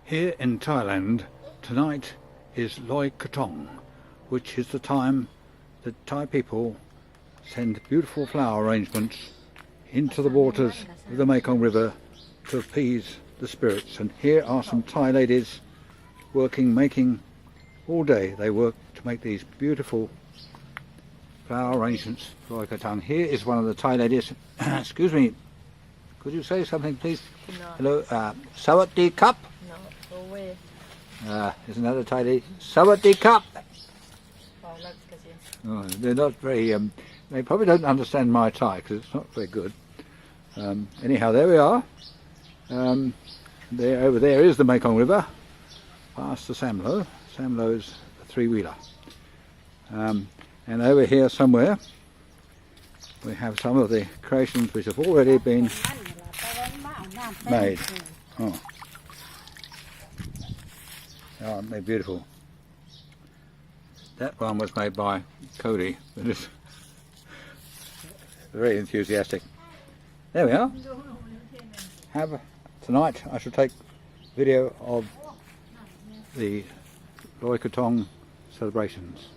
Here in Thailand, tonight is Loy Krathong, which is the time that Thai people send beautiful flower arrangements into the waters of the Mekong River to appease the spirits. And here are some Thai ladies making all day. They work to make these beautiful flower arrangements for Loy Krathong. Here is one of the Thai ladies. Excuse me, could you say something please? No. Hello, Sawadee Cup. No, go away. There's another Thai lady. Sawadee Cup. Wow, that's kasi. Oh, they're not very, they probably don't understand my Thai because it's not very good. Anyhow, there we are. There, over there is the Mekong River, past the Samlo. Samlo is a three-wheeler. And over here somewhere we have some of the creations which have already been made. Oh, aren't they beautiful? That one was made by Cody, that is very enthusiastic. There we are. Tonight I shall take video of the Loy Krathong celebrations.